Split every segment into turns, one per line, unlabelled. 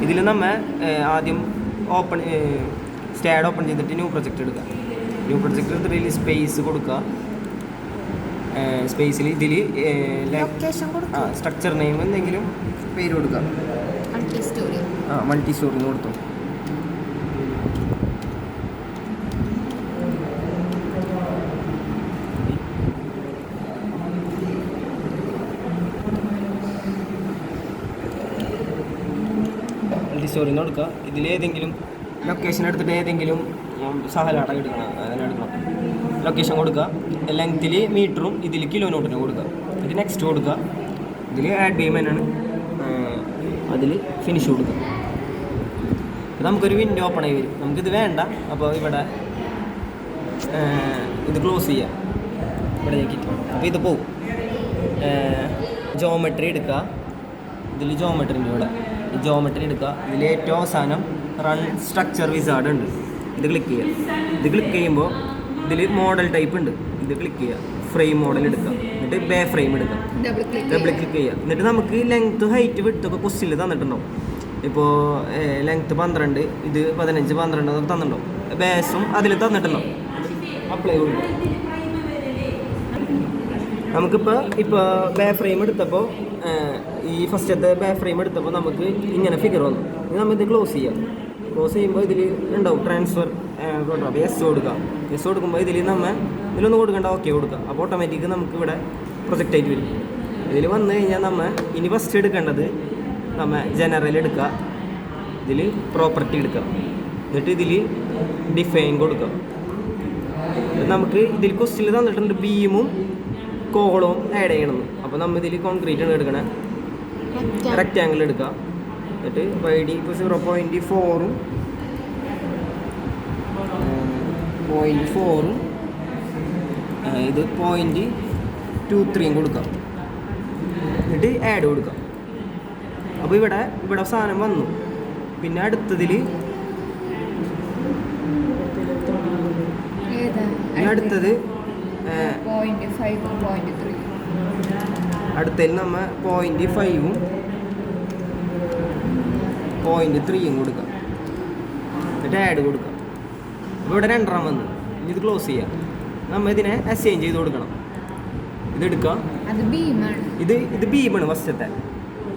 ഇതിൽ നമ്മൾ ആദ്യം സ്റ്റാഡ് ഓപ്പൺ ചെയ്തിട്ട് ന്യൂ പ്രൊജക്റ്റ് എടുക്കുക. ന്യൂ പ്രൊജക്റ്റ് എടുത്തിട്ട് ഇതിൽ സ്പേസ് കൊടുക്കുക. സ്പേസിൽ ഇതിൽ സ്ട്രക്ചർ നെയിം എന്തെങ്കിലും പേര് കൊടുക്കുക. മൾട്ടി സ്റ്റോറി കൊടുത്തു. സ്റ്റോറിന്ന് കൊടുക്കുക. ഇതിലേതെങ്കിലും ലൊക്കേഷൻ എടുത്തിട്ട് ഏതെങ്കിലും സഹലാട എടുക്കണം, അതിനെ എടുക്കണം. ലൊക്കേഷൻ കൊടുക്കുക. ലെങ്ത്തിൽ മീറ്ററും ഇതിൽ കിലോമീറ്ററിനും കൊടുക്കുക. ഇത് നെക്സ്റ്റ് കൊടുക്കുക. ഇതിൽ ആഡ് പേയ്മെൻ്റാണ്, അതിൽ ഫിനിഷ് കൊടുക്കുക. നമുക്കൊരു വിൻഡോ ഓപ്പൺ ആയി വരും. നമുക്കിത് വേണ്ട. അപ്പോൾ ഇവിടെ ഇത് ക്ലോസ് ചെയ്യാം. ഇവിടെ നോക്കിയിട്ട് അപ്പോൾ ഇത് പോകും. ജോമെട്രി എടുക്കുക. ഇതിൽ ജോമെട്രിൻ്റെ ഇവിടെ ജോമെട്രി എടുക്കുക. ഇതിൽ ഏറ്റവും അവസാനം റൺ സ്ട്രക്ചർ വിസാർഡ് ഉണ്ട്. ഇത് ക്ലിക്ക് ചെയ്യുക. ഇത് ക്ലിക്ക് ചെയ്യുമ്പോൾ ഇതിൽ മോഡൽ ടൈപ്പ് ഉണ്ട്. ഇത് ക്ലിക്ക് ചെയ്യുക. ഫ്രെയിം മോഡൽ എടുക്കുക. എന്നിട്ട് ബേ ഫ്രെയിം എടുക്കുക. ഡബിൾ ക്ലിക്ക് ചെയ്യുക. എന്നിട്ട് നമുക്ക് ലെങ്ത്ത് ഹൈറ്റ് വിട്ടൊക്കെ ക്വസ്റ്റ്യനിൽ തന്നിട്ടുണ്ടാവും. ഇപ്പോൾ ലെങ്ത്ത് 12, ഇത് 15, 12 എന്നൊക്കെ തന്നിട്ടുണ്ടാവും. ബേസും അതിൽ തന്നിട്ടുണ്ടാവും. അപ്ലൈ കൊടുക്കുക. നമുക്കിപ്പോൾ ബേ ഫ്രെയിം എടുത്തപ്പോൾ ഈ ഫസ്റ്റത്തെ ബേ ഫ്രെയിം എടുത്തപ്പോൾ നമുക്ക് ഇങ്ങനെ ഫിഗർ വന്നു. ഇത് നമ്മളിത് ക്ലോസ് ചെയ്യാം. ക്ലോസ് ചെയ്യുമ്പോൾ ഇതിൽ ഉണ്ടാവും ട്രാൻസ്ഫർ അപ്പോൾ എസ് കൊടുക്കുക. എസ് കൊടുക്കുമ്പോൾ ഇതിലൊന്നും കൊടുക്കേണ്ട, ഓക്കെ കൊടുക്കുക. അപ്പോൾ ഓട്ടോമാറ്റിക് നമുക്ക് ഇവിടെ പ്രൊജക്റ്റ് ആയിട്ട് വരും. ഇതിൽ വന്നു കഴിഞ്ഞാൽ ഇനി ഫസ്റ്റ് എടുക്കേണ്ടത് ജനറൽ എടുക്കുക. ഇതിൽ പ്രോപ്പർട്ടി എടുക്കുക. എന്നിട്ട് ഇതിൽ ഡിഫൈൻ കൊടുക്കുക. നമുക്ക് ഇതിൽ ക്വസ്റ്റ്യനിൽ തന്നിട്ടുണ്ട് ബീമും കോളവും ആഡ് ചെയ്യണമെന്ന്. അപ്പോൾ നമ്മൾ ഇതിൽ കോൺക്രീറ്റ് ആണ് എടുക്കണേ. റെക്റ്റാങ്കിൾ എടുക്കുക. എന്നിട്ട് വൈഡി ഇപ്പോൾ 0.4ഉം 0.4ഉം ഇത് 0.23 കൊടുക്കാം. എന്നിട്ട് ആഡ് കൊടുക്കാം. അപ്പോൾ ഇവിടെ സാധനം വന്നു. പിന്നെ അടുത്തതിൽ അടുത്തതിൽ നമ്മൾ 0.5ഉം 0.3ഉം കൊടുക്കാം. എന്നിട്ട് ആഡ് കൊടുക്കാം. അപ്പോൾ ഇവിടെ 2 വന്നു. ഇനി ഇത് ക്ലോസ് ചെയ്യാം. നമ്മൾ ഇതിനെ അസൈൻ ചെയ്ത് കൊടുക്കണം. ഇതെടുക്കുക. ഇത് ബീമാണ് ഫസ്റ്റത്തെ.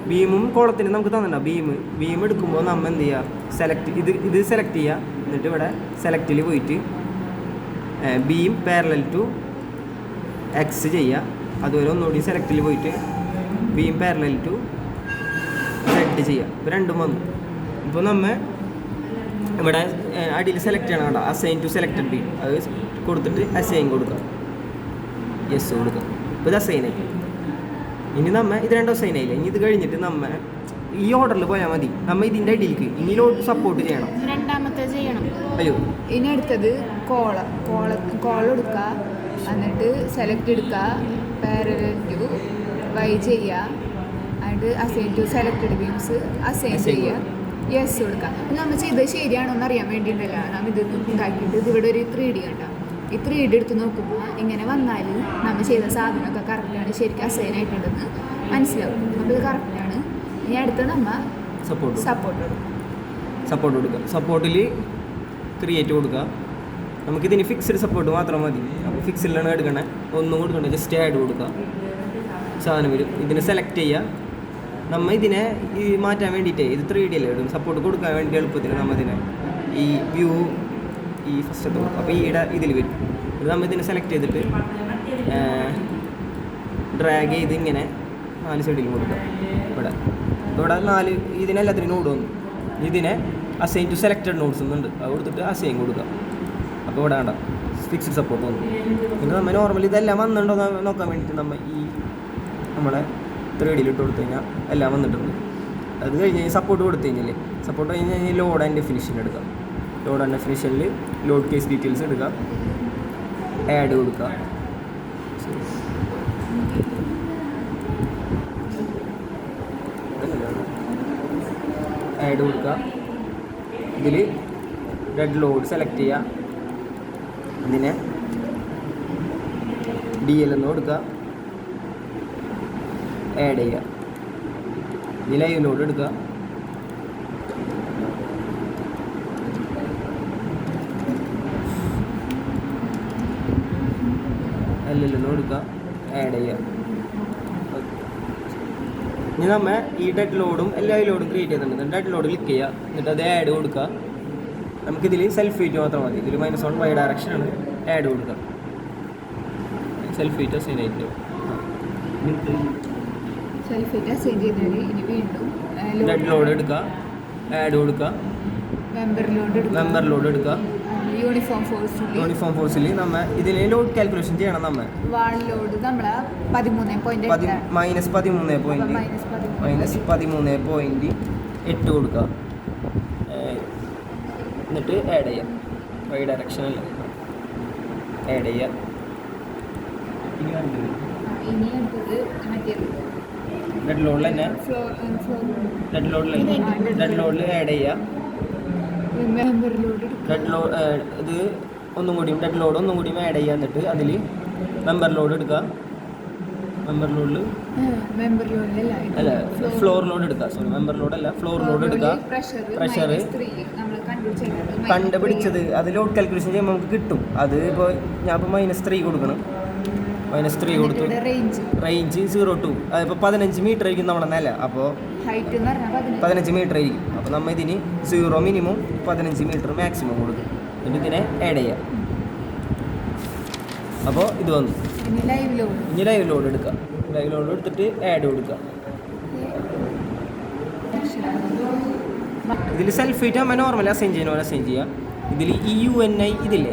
ബീമും കോളത്തിന് നമുക്ക് തന്നിട്ടുണ്ടാവും. ബീം എടുക്കുമ്പോൾ നമ്മൾ എന്ത് ചെയ്യുക, ഇത് സെലക്ട് ചെയ്യുക. എന്നിട്ട് ഇവിടെ സെലക്റ്റിൽ പോയിട്ട് ബീം പാരലൽ ടു എക്സ് ചെയ്യുക. അതുപോലെ ഒന്നുകൂടി സെലക്റ്റിൽ പോയിട്ട് ബീം പാരലൽ ടു സെഡ് ചെയ്യുക. ഇപ്പോൾ 2 വന്നു. ഇപ്പോൾ നമ്മൾ ഇവിടെ അടിയിൽ സെലക്ട് ചെയ്യണം. കേട്ടോ, അസൈൻ ടു സെലക്റ്റഡ് ബീം അത് കൊടുത്തിട്ട് അസൈൻ കൊടുക്കുക. യെസ് കൊടുക്കുക. ഇപ്പോൾ ഇത് അസൈൻ ആയി. ഇനി ഇത് 2 അസൈൻ ആയില്ല. ഇനി ഇത് കഴിഞ്ഞിട്ട് ഈ ഓർഡറിൽ പോയാൽ മതി. ഇതിൻ്റെ അടിയിലേക്ക് ഇനി ലോഡ് സപ്പോർട്ട് ചെയ്യണം.
രണ്ടാമത്തെ ചെയ്യണം.
അയ്യോ,
ഇനി അടുത്തത് കോൾ എടുക്കുക. എന്നിട്ട് സെലക്ട് എടുക്കുക. പാരലൽ ടു വൈ ചെയ്യുക. എന്നിട്ട് assign to selected beams assign ചെയ്യുക. യെസ് കൊടുക്കുക. നമ്മൾ ചെയ്തത് ശരിയാണോ എന്ന് അറിയാൻ വേണ്ടിയിട്ടല്ല. നമ്മൾ ഇത് ഉണ്ടാക്കിയിട്ട് ഇവിടെ ഒരു 3D കണ്ടാം. ഈ 3D എടുത്ത് നോക്കുമ്പോൾ ഇങ്ങനെ വന്നാൽ നമ്മൾ ചെയ്ത സാധനമൊക്കെ കറക്റ്റാണ്, ശരിക്കും അസൈൻ ആയിട്ടുണ്ടെന്ന് മനസ്സിലാവും. അപ്പോൾ ഇത് കറക്റ്റാണ്. ഇനി അടുത്ത് നമ്മൾ സപ്പോർട്ട്
കൊടുക്കുക. സപ്പോർട്ടിൽ ക്രിയേറ്റ് കൊടുക്കുക. നമുക്കിതിന് ഫിക്സ്ഡ് സപ്പോർട്ട് മാത്രം മതി. അപ്പോൾ ഫിക്സ്ഡിലാണ് എടുക്കണേ. ഒന്നും കൊടുക്കണ്ട, ജസ്റ്റ് ആഡ് കൊടുക്കുക. സാധനം വരും. ഇതിനെ സെലക്ട് ചെയ്യുക. ഇതിനെ മാറ്റാൻ വേണ്ടിയിട്ടേ ഇത് 3D അല്ലേ ഇടും. സപ്പോർട്ട് കൊടുക്കാൻ വേണ്ടി എളുപ്പത്തിന് ഇതിനെ ഈ വ്യൂ ഫസ്റ്റത്തെ കൊടുക്കും. അപ്പോൾ ഇതിൽ വരും. ഇത് ഇതിനെ സെലക്ട് ചെയ്തിട്ട് ഡ്രാഗ് ചെയ്ത് ഇങ്ങനെ 4 സൈഡിൽ കൊടുക്കുക. ഇവിടെ 4 ഇതിനെല്ലാത്തിനും നോഡ് വന്നു. ഇതിനെ അസൈൻ ടു സെലക്റ്റഡ് നോട്ട്സ് എന്നുണ്ട്. അത് കൊടുത്തിട്ട് അസൈൻ കൊടുക്കുക. അപ്പോൾ ഇവിടെ വേണ്ട ഫിക്സ്ഡ് സപ്പോർട്ട് വന്നു. പിന്നെ നോർമലി ഇതെല്ലാം വന്നിട്ടുണ്ടോ നോക്കാൻ വേണ്ടിയിട്ട് നമ്മളെ 3D ഇട്ട് കൊടുത്തു കഴിഞ്ഞാൽ എല്ലാം വന്നിട്ടുണ്ട്. അത് കഴിഞ്ഞ് സപ്പോർട്ട് കൊടുത്തു കഴിഞ്ഞാൽ ലോഡ് ആൻഡ് ഡെഫിനിഷൻ എടുക്കാം. ലോഡ് ആൻഡ് ഡെഫിനിഷനിൽ ലോഡ് കേസ് ഡീറ്റെയിൽസ് എടുക്കുക. ആഡ് കൊടുക്കുക. ആഡ് കൊടുക്കുക. ഇതിൽ ഡെഡ് ലോഡ് സെലക്ട് ചെയ്യുക. ഇതിനെ DL എന്ന് കൊടുക്കുക. ആഡ് ചെയ്യുക. ഈ ലൈവ് ലോഡ് എടുക്കുക. LL കൊടുക്കുക, ആഡ് ചെയ്യുക. ഇനി നമ്മൾ ഈ ഡെഡ് ലോഡും എല്ലാ ലോഡും ക്രിയേറ്റ് ചെയ്തിട്ടുണ്ട്. ഡെഡ് ലോഡ് ക്ലിക്ക് ചെയ്യുക, എന്നിട്ട് അത് ആഡ് കൊടുക്കുക. നമുക്കിതിൽ സെൽഫ് ഹീറ്റ് മാത്രം മതി. ഇതിൽ -1 y ഡയറക്ഷനാണ്. ആഡ് കൊടുക്കുക, സെൽഫ് ഹീറ്റ് അസൈൻ ആയിട്ട്
സെൽഫ് ഹീറ്റ് അസൈൻ ചെയ്തിട്ട് ഇനി വീണ്ടും
ഡെഡ് ലോഡ് എടുക്കുക, ആഡ് കൊടുക്കുക,
മെമ്പർ
ലോഡ് എടുക്കുക.
യൂണിഫോം
ഫോഴ്സിൽ നമ്മൾ ഇതിൽ ലോഡ് കാൽക്കുലേഷൻ ചെയ്യണം. നമ്മൾ
വാൾ ലോഡ് നമ്മൾ -13.8
കൊടുക്കുക, എന്നിട്ട് ആഡ് ചെയ്യാം. വൈ ഡയറക്ഷനല്ല, ആഡ് ചെയ്യുക.
ഇനി അടുത്തത് മറ്റേത്
ഡെഡ് ലോഡിൽ തന്നെ ഡെഡ് ലോഡിൽ ആഡ് ചെയ്യുക.
മെമ്പർ ലോഡ്
ഇത് ഒന്നും കൂടിയും ഡെഡ് ലോഡ് ഒന്നും കൂടിയും ആഡ് ചെയ്യുക. എന്നിട്ട് അതിൽ മെമ്പർ ലോഡ് എടുക്കുക. മെമ്പർ ലോഡിൽ അല്ല ഫ്ലോർ ലോഡ് എടുക്കുക. സോറി, മെമ്പർ ലോഡ് അല്ല, ഫ്ലോർ ലോഡ് എടുക്കുക. പ്രഷർ കണ്ടുപിടിച്ചത് അത് ലോഡ് കാൽക്കുലേഷൻ ചെയ്യുമ്പോൾ നമുക്ക് കിട്ടും. അത് ഇപ്പോൾ ഞാൻ ഇപ്പോൾ -3 കൊടുക്കണം. -3 കൊടുത്തു. റേഞ്ച് 0 to അതിപ്പോൾ 15 മീറ്റർ ആയിരിക്കും നമ്മുടെ നില. അപ്പോൾ
ഹൈറ്റ്
15 മീറ്റർ ആയിരിക്കും. അപ്പോൾ നമ്മൾ ഇതിന് 0 മിനിമം 15 മീറ്റർ മാക്സിമം കൊടുക്കും. എന്നിട്ട് ഇതിനെ ആഡ് ചെയ്യാം. അപ്പോൾ ഇത് വന്നു. ഇനി ലൈവ് ലോഡ് എടുക്കുക. ലൈവ് ലോഡ് എടുത്തിട്ട് ആഡ് കൊടുക്കുക. ഇതിൽ സെൽഫ് ഹീറ്റ് നമ്മൾ നോർമൽ അസൈൻ ചെയ്യുന്ന പോലെ അസൈൻ ചെയ്യുക. ഇതിൽ ഈ UNI ഇതില്ലേ,